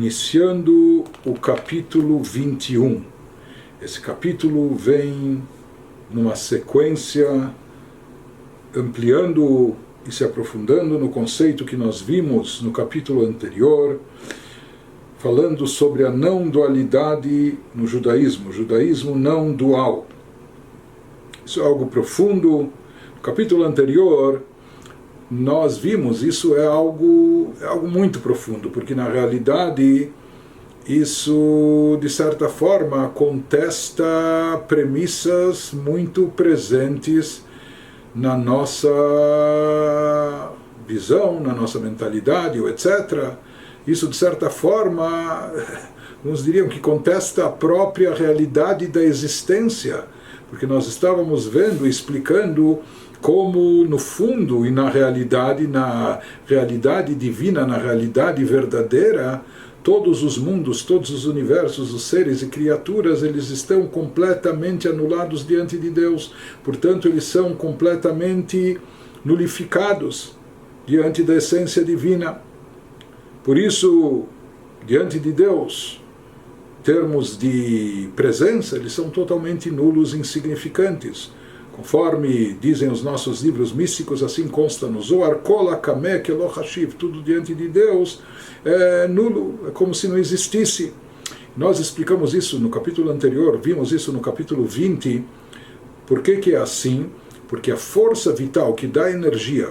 iniciando o capítulo 21. Esse capítulo vem numa sequência, ampliando e se aprofundando no conceito que nós vimos no capítulo anterior, falando sobre a não dualidade no judaísmo, o judaísmo não dual. Isso é algo profundo. No capítulo anterior, nós vimos, isso é algo muito profundo, porque na realidade isso, de certa forma, contesta premissas muito presentes na nossa visão, na nossa mentalidade, etc. Isso, de certa forma, uns diriam que contesta a própria realidade da existência, porque nós estávamos vendo e explicando como, no fundo e na realidade divina, na realidade verdadeira, todos os mundos, todos os universos, os seres e criaturas, eles estão completamente anulados diante de Deus. Portanto, eles são completamente nulificados diante da essência divina. Por isso, diante de Deus, em termos de presença, eles são totalmente nulos e insignificantes. Conforme dizem os nossos livros místicos, assim consta no Zohar, Kol HaKameh Kelo Hashiv, tudo diante de Deus é nulo, é como se não existisse. Nós explicamos isso no capítulo anterior, vimos isso no capítulo 20. Por que é assim? Porque a força vital que dá energia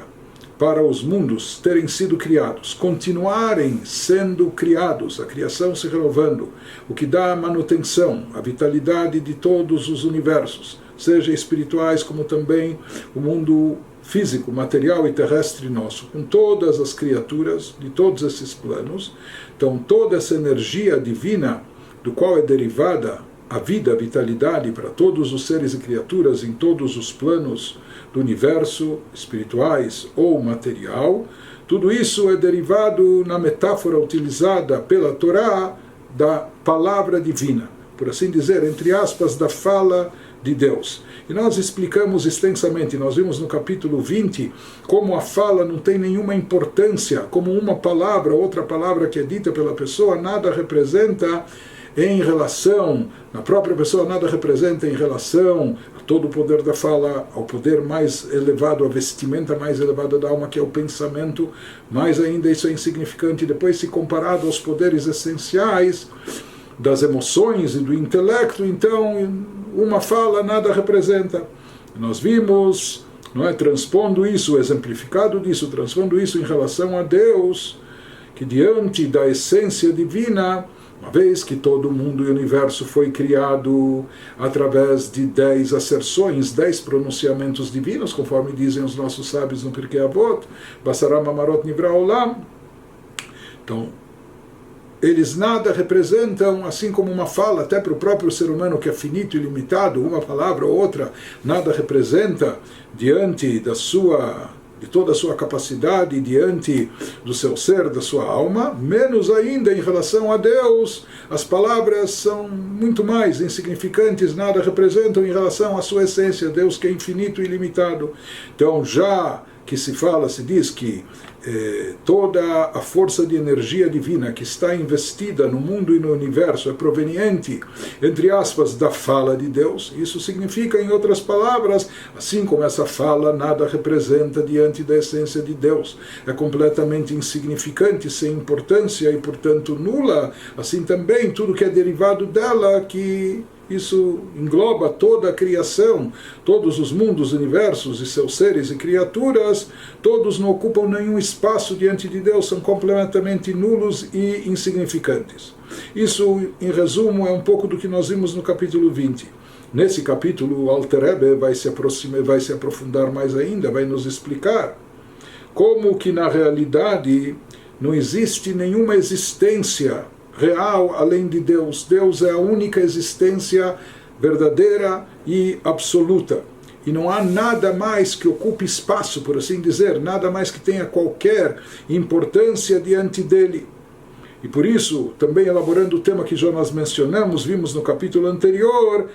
para os mundos terem sido criados, continuarem sendo criados, a criação se renovando, o que dá a manutenção, a vitalidade de todos os universos, seja espirituais como também o mundo físico, material e terrestre nosso, com todas as criaturas de todos esses planos. Então toda essa energia divina, do qual é derivada a vida, a vitalidade para todos os seres e criaturas em todos os planos do universo, espirituais ou material, tudo isso é derivado na metáfora utilizada pela Torá da palavra divina, por assim dizer, entre aspas, da fala de Deus. E nós explicamos extensamente, nós vimos no capítulo 20, como a fala não tem nenhuma importância, como uma palavra, outra palavra que é dita pela pessoa, nada representa em relação, na própria pessoa nada representa em relação a todo o poder da fala, ao poder mais elevado, a vestimenta mais elevada da alma, que é o pensamento, mais ainda isso é insignificante. Depois, se comparado aos poderes essenciais das emoções e do intelecto, então uma fala nada representa. Nós vimos, não é, transpondo isso, exemplificado disso, transpondo isso em relação a Deus, que diante da essência divina, uma vez que todo o mundo e o universo foi criado através de 10 asserções, 10 pronunciamentos divinos, conforme dizem os nossos sábios no Pirkei Avot, Basaram Amarot Nivra Olam. Então, eles nada representam, assim como uma fala, até para o próprio ser humano que é finito e limitado, uma palavra ou outra, nada representa diante de toda a sua capacidade, diante do seu ser, da sua alma, menos ainda em relação a Deus, as palavras são muito mais insignificantes, nada representam em relação à sua essência, Deus que é infinito e ilimitado. Então, já que se diz que toda a força de energia divina que está investida no mundo e no universo é proveniente, entre aspas, da fala de Deus. Isso significa, em outras palavras, assim como essa fala nada representa diante da essência de Deus, é completamente insignificante, sem importância e, portanto, nula, assim também tudo que é derivado dela, que isso engloba toda a criação, todos os mundos, universos e seus seres e criaturas, todos não ocupam nenhum espaço diante de Deus, são completamente nulos e insignificantes. Isso, em resumo, é um pouco do que nós vimos no capítulo 20. Nesse capítulo, o Alter Rebbe vai se aprofundar mais ainda, vai nos explicar como que, na realidade, não existe nenhuma existência real além de Deus. Deus é a única existência verdadeira e absoluta. E não há nada mais que ocupe espaço, por assim dizer, nada mais que tenha qualquer importância diante dele. E por isso, também elaborando o tema que já nós mencionamos, vimos no capítulo anterior,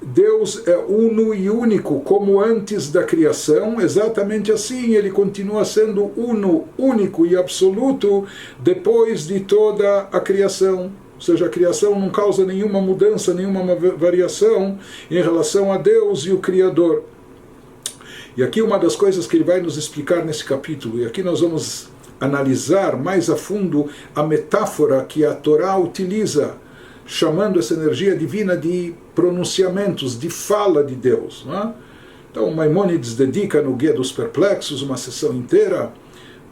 Deus é uno e único, como antes da criação, exatamente assim ele continua sendo uno, único e absoluto depois de toda a criação. Ou seja, a criação não causa nenhuma mudança, nenhuma variação em relação a Deus e o Criador. E aqui uma das coisas que ele vai nos explicar nesse capítulo, e aqui nós vamos analisar mais a fundo a metáfora que a Torá utiliza, chamando essa energia divina de pronunciamentos, de fala de Deus. Não é? Então, Maimônides dedica no Guia dos Perplexos uma sessão inteira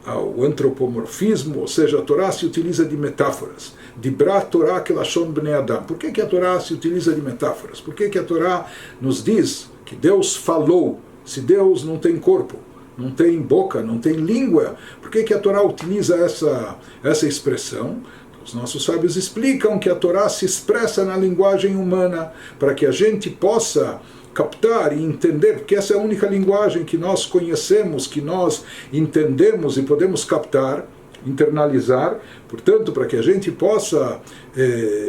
ao antropomorfismo, ou seja, a Torá se utiliza de metáforas. Dibra Torá kelashon bnei Adam. Por que a Torá se utiliza de metáforas? Por que a Torá nos diz que Deus falou, se Deus não tem corpo, não tem boca, não tem língua? Por que a Torá utiliza essa expressão? Os nossos sábios explicam que a Torá se expressa na linguagem humana para que a gente possa captar e entender, porque essa é a única linguagem que nós conhecemos, que nós entendemos e podemos captar, internalizar. Portanto, para que a gente possa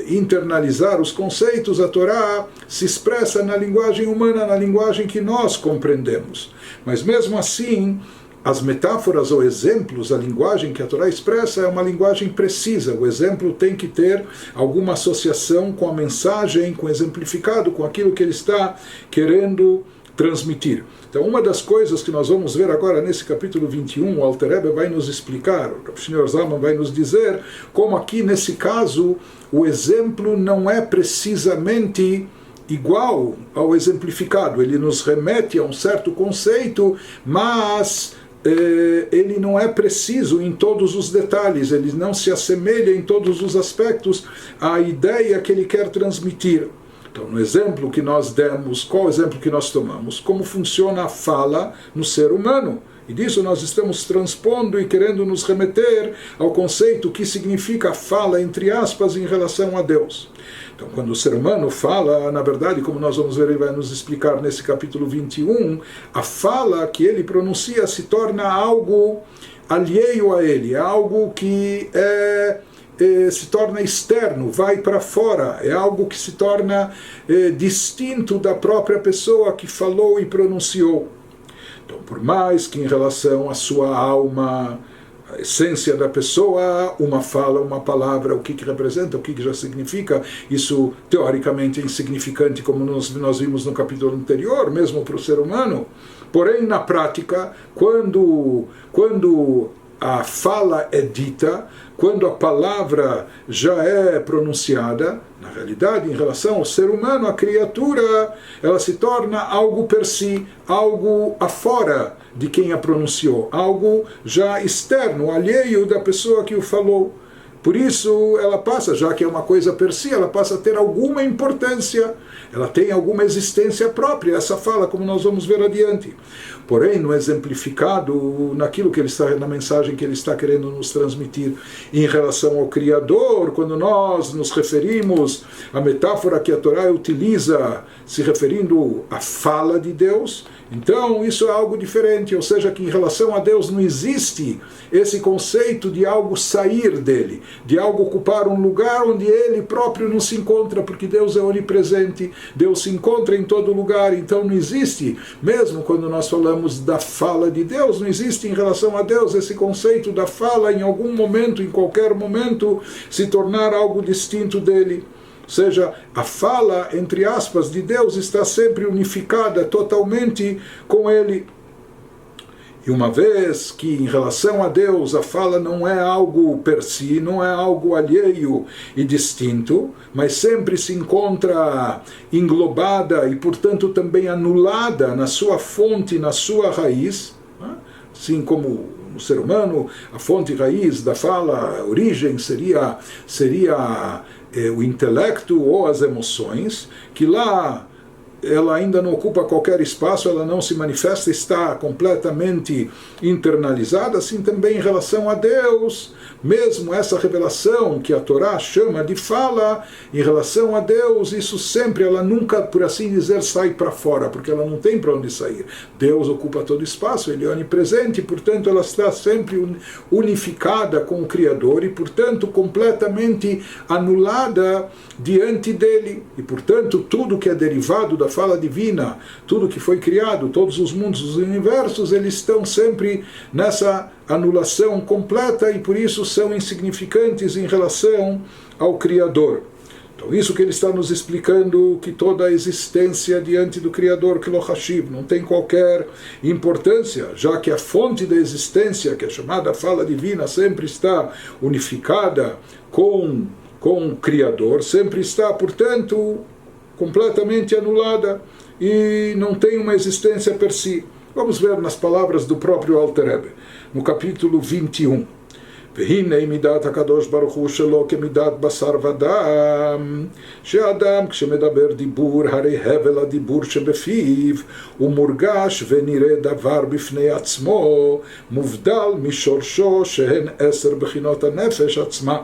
internalizar os conceitos, a Torá se expressa na linguagem humana, na linguagem que nós compreendemos. Mas mesmo assim, as metáforas ou exemplos, a linguagem que a Torá expressa é uma linguagem precisa. O exemplo tem que ter alguma associação com a mensagem, com o exemplificado, com aquilo que ele está querendo transmitir. Então, uma das coisas que nós vamos ver agora nesse capítulo 21, o Alter Rebbe vai nos explicar, o Shneur Zalman vai nos dizer como aqui, nesse caso, o exemplo não é precisamente igual ao exemplificado. Ele nos remete a um certo conceito, mas ele não é preciso em todos os detalhes, ele não se assemelha em todos os aspectos à ideia que ele quer transmitir. Então, no exemplo que nós demos, qual exemplo que nós tomamos? Como funciona a fala no ser humano. E disso nós estamos transpondo e querendo nos remeter ao conceito que significa a fala, entre aspas, em relação a Deus. Então, quando o ser humano fala, na verdade, como nós vamos ver, ele vai nos explicar nesse capítulo 21, a fala que ele pronuncia se torna algo alheio a ele, é algo que se torna externo, vai para fora, é algo que se torna distinto da própria pessoa que falou e pronunciou. Então, por mais que em relação à sua alma, a essência da pessoa, uma fala, uma palavra, o que representa, o que já significa, isso teoricamente é insignificante, como nós vimos no capítulo anterior, mesmo para o ser humano. Porém, na prática, quando a fala é dita, quando a palavra já é pronunciada, na realidade, em relação ao ser humano, a criatura, ela se torna algo per si, algo afora de quem a pronunciou, algo já externo, alheio da pessoa que o falou. Por isso, ela passa, já que é uma coisa per si, ela passa a ter alguma importância, ela tem alguma existência própria, essa fala, como nós vamos ver adiante. Porém, no exemplificado, naquilo que ele está, na mensagem que ele está querendo nos transmitir em relação ao Criador, quando nós nos referimos à metáfora que a Torá utiliza, se referindo à fala de Deus, então isso é algo diferente, ou seja, que em relação a Deus não existe esse conceito de algo sair dele, de algo ocupar um lugar onde ele próprio não se encontra, porque Deus é onipresente, Deus se encontra em todo lugar, então não existe, mesmo quando nós falamos da fala de Deus, não existe em relação a Deus esse conceito da fala em algum momento, em qualquer momento, se tornar algo distinto dele. Ou seja, a fala, entre aspas, de Deus está sempre unificada totalmente com ele. E uma vez que em relação a Deus a fala não é algo per si, não é algo alheio e distinto, mas sempre se encontra englobada e, portanto, também anulada na sua fonte, na sua raiz, assim como no ser humano, a fonte raiz da fala, a origem seria o intelecto ou as emoções, que lá ela ainda não ocupa qualquer espaço, ela não se manifesta, está completamente internalizada. Assim também em relação a Deus, mesmo essa revelação que a Torá chama de fala, em relação a Deus, isso sempre, ela nunca, por assim dizer, sai para fora, porque ela não tem para onde sair. Deus ocupa todo espaço, ele é onipresente, portanto ela está sempre unificada com o Criador e, portanto, completamente anulada diante dele. E, portanto, tudo que é derivado da fala divina, tudo que foi criado, todos os mundos, os universos, eles estão sempre nessa anulação completa e por isso são insignificantes em relação ao Criador. Então isso que ele está nos explicando, que toda a existência diante do Criador, que Lohashiv, não tem qualquer importância, já que a fonte da existência, que é chamada fala divina, sempre está unificada com o Criador, sempre está, portanto, completamente anulada e não tem uma existência per si. Vamos ver nas palavras do próprio Alter Rebbe, no capítulo 21. והנה מידת הקדוש ברוך הוא שלו כמידת בשר ודם, שאדם כשמדבר דיבור הרי הבל הדיבור שבפיו הוא מורגש ונראה דבר בפני עצמו מובדל משורשו שהן 10 בחינות הנפש עצמה.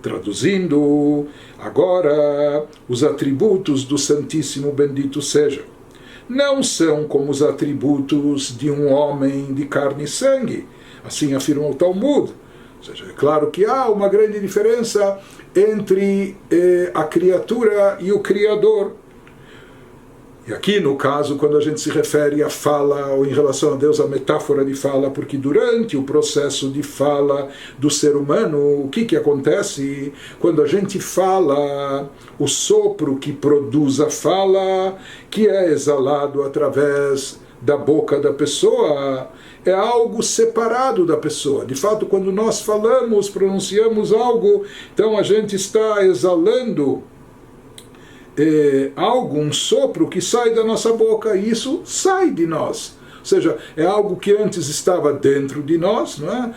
Traduzindo, agora os atributos do Santíssimo Bendito seja não são como os atributos de um homem de carne e sangue, assim afirma o Talmud. Ou seja, é claro que há uma grande diferença entre a criatura e o Criador. E aqui, no caso, quando a gente se refere à fala, ou em relação a Deus, a metáfora de fala, porque durante o processo de fala do ser humano, o que acontece? Quando a gente fala, o sopro que produz a fala, que é exalado através da boca da pessoa, é algo separado da pessoa. De fato, quando nós falamos, pronunciamos algo, então a gente está exalando algo, um sopro que sai da nossa boca, e isso sai de nós. Ou seja, é algo que antes estava dentro de nós, não é?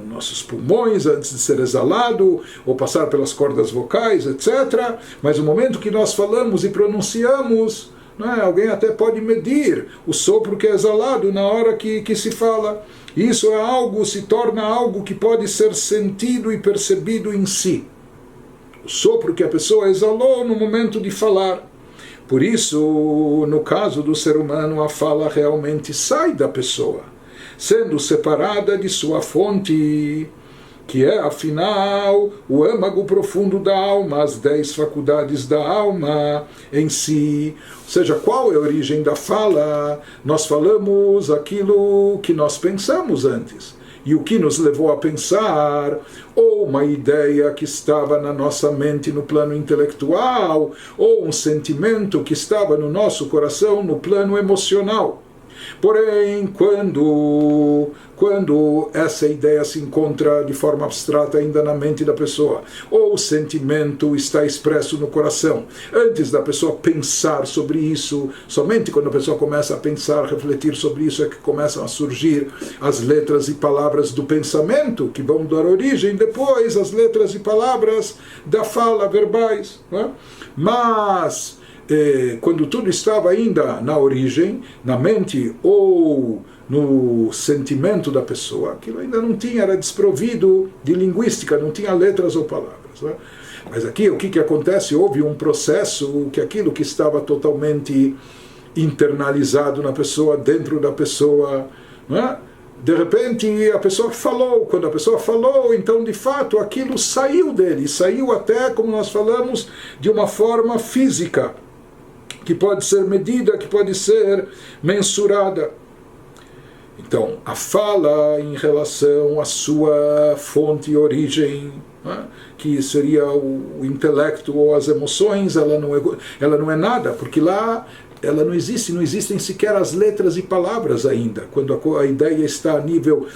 Nossos pulmões, antes de ser exalado, ou passar pelas cordas vocais, etc. Mas no momento que nós falamos e pronunciamos, não é? Alguém até pode medir o sopro que é exalado na hora que se fala. Isso é algo, se torna algo que pode ser sentido e percebido em si. O sopro que a pessoa exalou no momento de falar. Por isso, no caso do ser humano, a fala realmente sai da pessoa, sendo separada de sua fonte, que é, afinal, o âmago profundo da alma, as 10 faculdades da alma em si. Ou seja, qual é a origem da fala? Nós falamos aquilo que nós pensamos antes. E o que nos levou a pensar, ou uma ideia que estava na nossa mente no plano intelectual, ou um sentimento que estava no nosso coração no plano emocional. Porém, quando essa ideia se encontra de forma abstrata ainda na mente da pessoa, ou o sentimento está expresso no coração, antes da pessoa pensar sobre isso, somente quando a pessoa começa a pensar, refletir sobre isso, é que começam a surgir as letras e palavras do pensamento, que vão dar origem depois às letras e palavras da fala verbais, não é? Mas quando tudo estava ainda na origem, na mente ou no sentimento da pessoa, aquilo ainda não tinha, era desprovido de linguística, não tinha letras ou palavras, né? Mas aqui o que acontece? Houve um processo que aquilo que estava totalmente internalizado na pessoa, dentro da pessoa, né? De repente a pessoa falou, quando a pessoa falou, então de fato aquilo saiu dele, saiu até, como nós falamos, de uma forma física, que pode ser medida, que pode ser mensurada. Então, a fala em relação à sua fonte e origem, né, que seria o intelecto ou as emoções, ela não é nada, porque lá ela não existe, não existem sequer as letras e palavras ainda, quando a ideia está a nível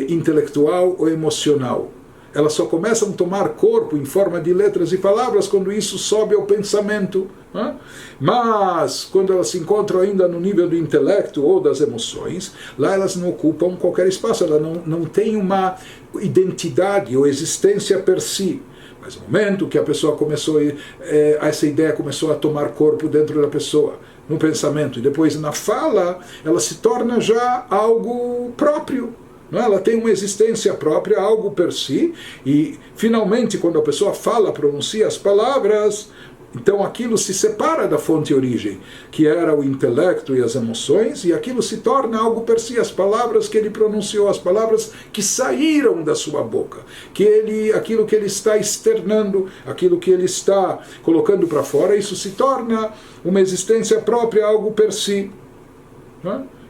intelectual ou emocional. Elas só começam a tomar corpo em forma de letras e palavras quando isso sobe ao pensamento, né? Mas quando elas se encontram ainda no nível do intelecto ou das emoções, lá elas não ocupam qualquer espaço, ela não tem uma identidade ou existência per si. Mas no momento que a pessoa começou, essa ideia começou a tomar corpo dentro da pessoa, no pensamento, e depois na fala, ela se torna já algo próprio. Não, ela tem uma existência própria, algo per si, e finalmente quando a pessoa fala, pronuncia as palavras, Então aquilo se separa da fonte origem, que era o intelecto e as emoções, e aquilo se torna algo per si, as palavras que ele pronunciou, as palavras que saíram da sua boca, aquilo que ele está externando, aquilo que ele está colocando para fora, isso se torna uma existência própria, algo per si.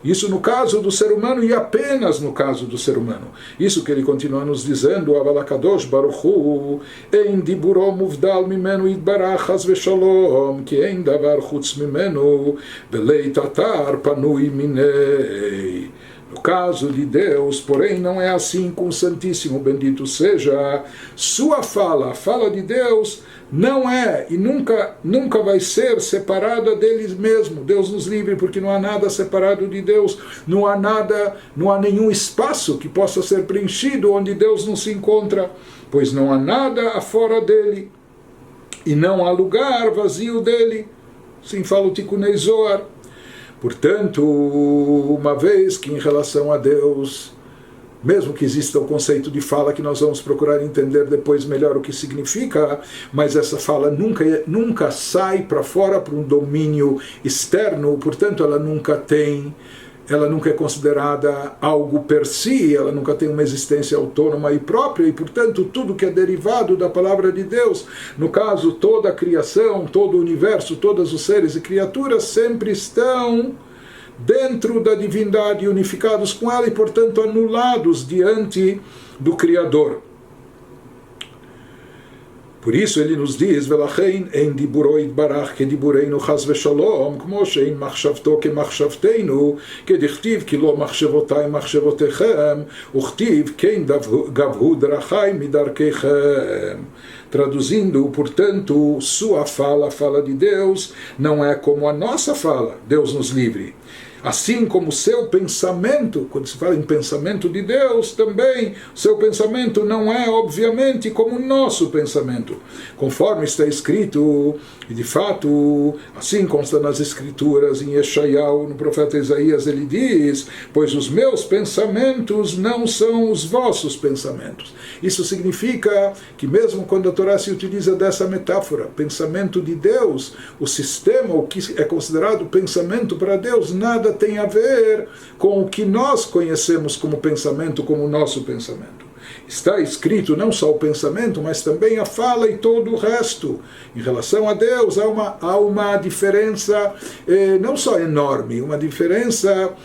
Isso no caso do ser humano e apenas no caso do ser humano. Isso que ele continua nos dizendo, Avalakadosh Baruch Hu, Ein diburo muvdal mimenu yitbarach chas veshalom, ki ein davar chutz mimenu, velei tatar panui minei. No caso de Deus, porém, não é assim com o Santíssimo, bendito seja. Sua fala, a fala de Deus, não é e nunca vai ser separada dele mesmo. Deus nos livre, porque não há nada separado de Deus, não há nenhum espaço que possa ser preenchido onde Deus não se encontra, pois não há nada afora dele, e não há lugar vazio dele. Assim fala o Tikunei Zohar. Portanto, uma vez que em relação a Deus, mesmo que exista o conceito de fala, que nós vamos procurar entender depois melhor o que significa, mas essa fala nunca sai para fora para um domínio externo, portanto ela nunca é considerada algo per si, ela nunca tem uma existência autônoma e própria, e portanto tudo que é derivado da palavra de Deus, no caso toda a criação, todo o universo, todos os seres e criaturas sempre estão dentro da divindade, unificados com ela e portanto anulados diante do Criador. Por isso ele nos diz, Velachein ein diburo yitbarach ke dibureinu chas veshalom, kmo shein machshavto ke machshavteinu, ke dichtiv ki lo machshavotay machshavotechem, uchtiv kein gavhu drachai midarkechem. Traduzindo, portanto, sua fala, a fala de Deus, não é como a nossa fala, Deus nos livre. Assim como o seu pensamento, quando se fala em pensamento de Deus também, o seu pensamento não é, obviamente, como o nosso pensamento. Conforme está escrito, e de fato, assim consta nas Escrituras, em Yeshayahu, no profeta Isaías, ele diz, pois os meus pensamentos não são os vossos pensamentos. Isso significa que mesmo quando a Torá se utiliza dessa metáfora, pensamento de Deus, o sistema, o que é considerado pensamento para Deus, nada tem a ver com o que nós conhecemos como pensamento, como o nosso pensamento. Está escrito não só o pensamento, mas também a fala e todo o resto. Em relação a Deus, há uma diferença não só enorme, uma diferença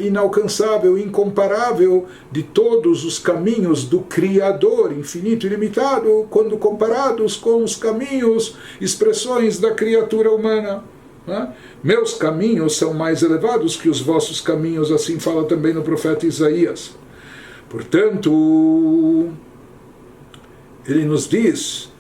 inalcançável, incomparável de todos os caminhos do Criador infinito e ilimitado, quando comparados com os caminhos, expressões da criatura humana. Meus caminhos são mais elevados que os vossos caminhos, assim fala também no profeta Isaías. Portanto, ele nos diz,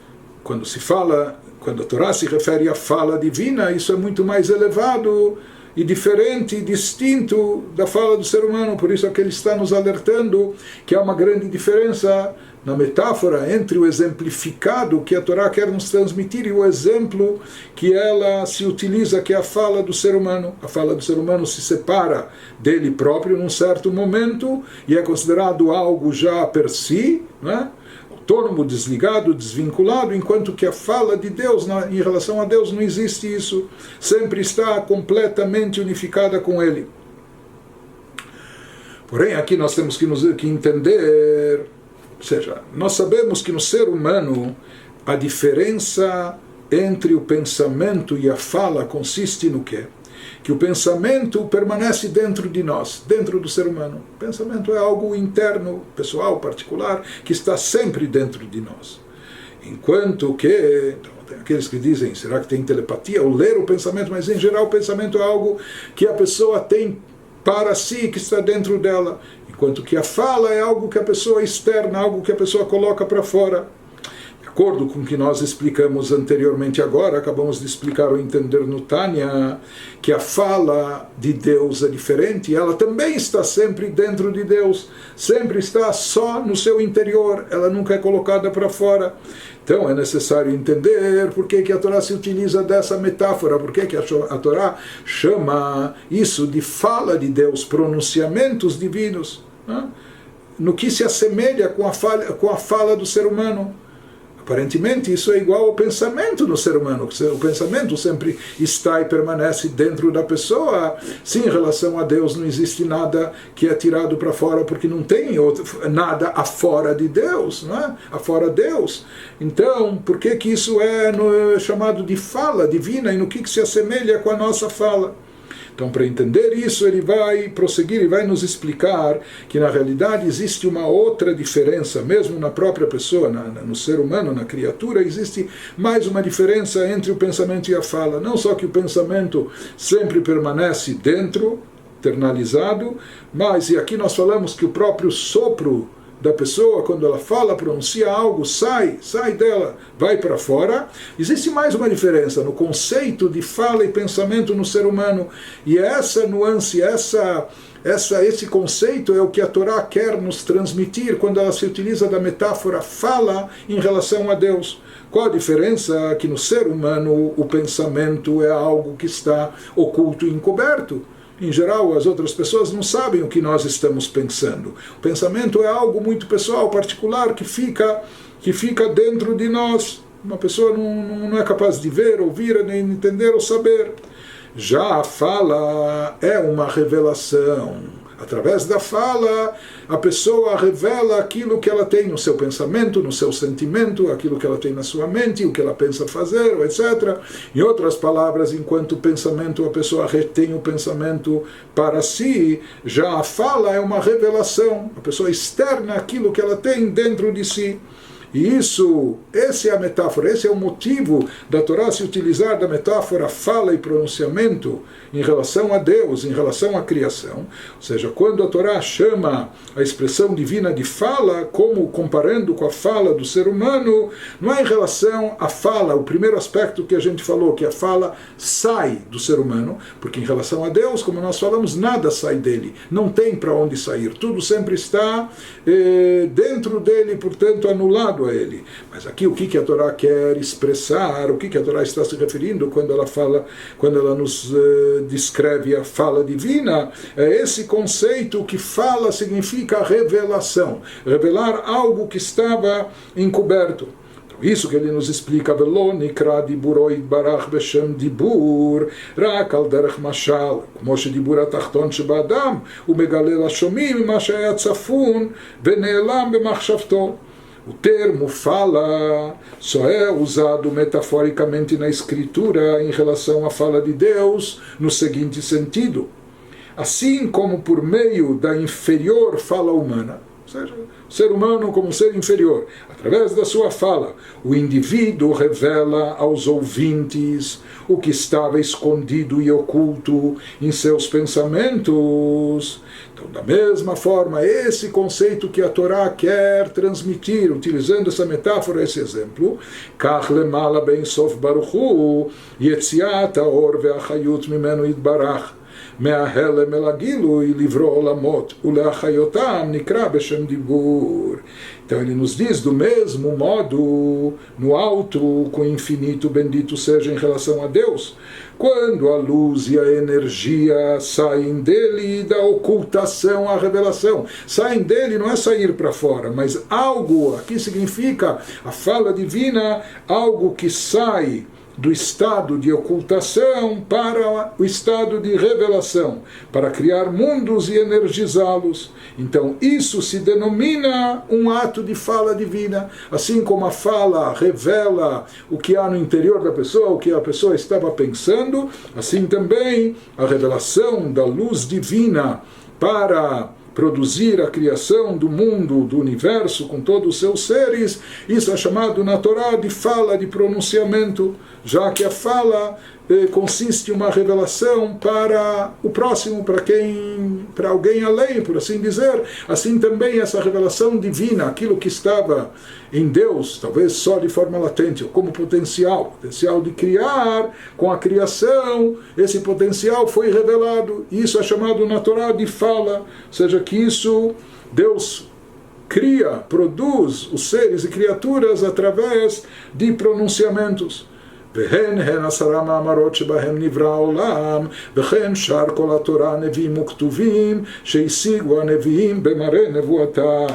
quando a Torá se refere à fala divina, isso é muito mais elevado e diferente, distinto da fala do ser humano. Por isso é que ele está nos alertando que há uma grande diferença na metáfora entre o exemplificado que a Torá quer nos transmitir e o exemplo que ela se utiliza, que é a fala do ser humano. A fala do ser humano se separa dele próprio num certo momento e é considerado algo já per si, né? Autônomo, desligado, desvinculado, enquanto que a fala de Deus, em relação a Deus, não existe isso. Sempre está completamente unificada com Ele. Porém, aqui nós temos que entender, ou seja, nós sabemos que no ser humano a diferença entre o pensamento e a fala consiste no quê? Que o pensamento permanece dentro de nós, dentro do ser humano. O pensamento é algo interno, pessoal, particular, que está sempre dentro de nós. Enquanto que, então, tem aqueles que dizem, será que tem telepatia ou ler o pensamento? Mas em geral o pensamento é algo que a pessoa tem para si, que está dentro dela. Enquanto que a fala é algo que a pessoa externa, algo que a pessoa coloca para fora. De acordo com o que nós explicamos anteriormente agora, acabamos de explicar ou entender no Tânia, que a fala de Deus é diferente, ela também está sempre dentro de Deus, sempre está só no seu interior, ela nunca é colocada para fora. Então é necessário entender por que a Torá se utiliza dessa metáfora, por que a Torá chama isso de fala de Deus, pronunciamentos divinos, né? No que se assemelha com a fala do ser humano. Aparentemente isso é igual ao pensamento no ser humano. O pensamento sempre está e permanece dentro da pessoa. Sim, em relação a Deus não existe nada que é tirado para fora, porque não tem nada afora de Deus, não é? Afora Deus. Então, por que isso é chamado de fala divina e no que se assemelha com a nossa fala? Então, para entender isso, ele vai prosseguir e vai nos explicar que, na realidade, existe uma outra diferença, mesmo na própria pessoa, no ser humano, na criatura, existe mais uma diferença entre o pensamento e a fala. Não só que o pensamento sempre permanece dentro, internalizado, mas, e aqui nós falamos que o próprio sopro da pessoa, quando ela fala, pronuncia algo, sai dela, vai para fora. Existe mais uma diferença no conceito de fala e pensamento no ser humano, e essa nuance, esse conceito é o que a Torá quer nos transmitir quando ela se utiliza da metáfora fala em relação a Deus. Qual a diferença? Que no ser humano o pensamento é algo que está oculto e encoberto. Em geral, as outras pessoas não sabem o que nós estamos pensando. O pensamento é algo muito pessoal, particular, que fica dentro de nós. Uma pessoa não é capaz de ver, ouvir, nem entender ou saber. Já a fala é uma revelação. Através da fala, a pessoa revela aquilo que ela tem no seu pensamento, no seu sentimento, aquilo que ela tem na sua mente, o que ela pensa fazer, etc. Em outras palavras, enquanto pensamento, a pessoa retém o pensamento para si, já a fala é uma revelação. A pessoa externa aquilo que ela tem dentro de si. E essa é a metáfora, esse é o motivo da Torá se utilizar da metáfora fala e pronunciamento em relação a Deus, em relação à criação. Ou seja, quando a Torá chama a expressão divina de fala, como comparando com a fala do ser humano, não é em relação à fala, o primeiro aspecto que a gente falou, que a fala sai do ser humano, porque em relação a Deus, como nós falamos, nada sai dele, não tem para onde sair, tudo sempre está dentro dele, portanto anulado a ele. Mas aqui o que a Torá quer expressar, o que a Torá está se referindo quando ela fala, quando ela nos descreve a fala divina, é esse conceito que fala significa revelação, revelar algo que estava encoberto. Isso que ele nos explica, Velo nikra diburo yitbarach beshem dibur rak al derech mashal, כמו שדיבור התחתון שבאדם הוא מגלה לשומעים ממה שהיה צפון ונעלם במחשבתו. O termo fala só é usado metaforicamente na escritura em relação à fala de Deus no seguinte sentido: assim como por meio da inferior fala humana, ou seja, o ser humano como ser inferior, através da sua fala, o indivíduo revela aos ouvintes o que estava escondido e oculto em seus pensamentos. Então, da mesma forma, esse conceito que a Torá quer transmitir, utilizando essa metáfora, esse exemplo, Kach lemala ben sof baruchu, yetziat haor ve'achayut mimenu yitbarach, מההלם אל הגילוי לברוא עולמות ולהחיותם נקרא בשם דיבור. Então ele nos diz, do mesmo modo, no alto, com o infinito, bendito seja em relação a Deus, quando a luz e a energia saem dele da ocultação à revelação. Saem dele não é sair para fora, mas algo, aqui significa a fala divina, algo que sai do estado de ocultação para o estado de revelação, para criar mundos e energizá-los. Então isso se denomina um ato de fala divina, assim como a fala revela o que há no interior da pessoa, o que a pessoa estava pensando, assim também a revelação da luz divina para produzir a criação do mundo, do universo, com todos os seus seres, isso é chamado na Torá de fala, de pronunciamento, já que a fala consiste em uma revelação para o próximo, para alguém além, por assim dizer. Assim também essa revelação divina, aquilo que estava em Deus, talvez só de forma latente, ou como potencial de criar, com a criação, esse potencial foi revelado, e isso é chamado na Torá de fala, ou seja, que isso, Deus produz os seres e criaturas através de pronunciamentos. והן הן 10 מאמרות שבהם נברא העולם, וכן שאר כל התורה נביאים וכתובים שהשיגו הנביאים במראה נבואתם.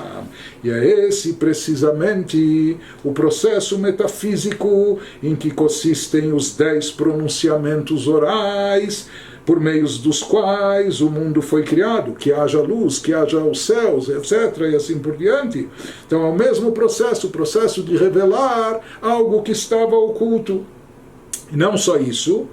E é esse precisamente o processo metafísico em que consistem os 10 pronunciamentos orais, por meios dos quais o mundo foi criado, que haja luz, que haja os céus, etc., e assim por diante. Então é o mesmo processo, o processo de revelar algo que estava oculto. E não só isso,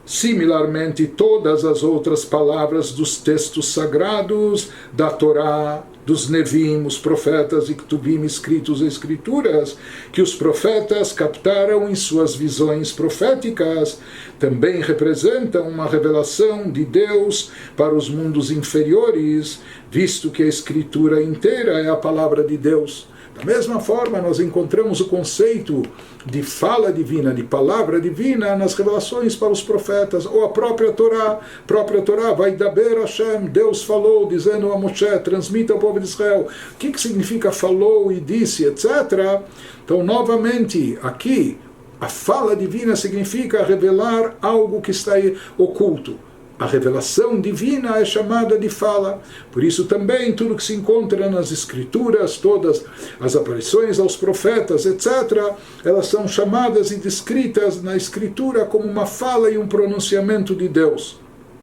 similarmente todas as outras palavras dos textos sagrados, da Torá, dos Nevim, os profetas e Ketuvim escritos e escrituras, que os profetas captaram em suas visões proféticas, também representam uma revelação de Deus para os mundos inferiores, visto que a escritura inteira é a palavra de Deus. Da mesma forma, nós encontramos o conceito de fala divina, de palavra divina, nas revelações para os profetas, ou a própria Torá vai daber Hashem, Deus falou, dizendo a Moshe, transmita ao povo de Israel. O que significa falou e disse, etc. Então, novamente, aqui, a fala divina significa revelar algo que está oculto. A revelação divina é chamada de fala. Por isso também tudo que se encontra nas escrituras, todas as aparições aos profetas, etc., elas são chamadas e descritas na escritura como uma fala e um pronunciamento de Deus.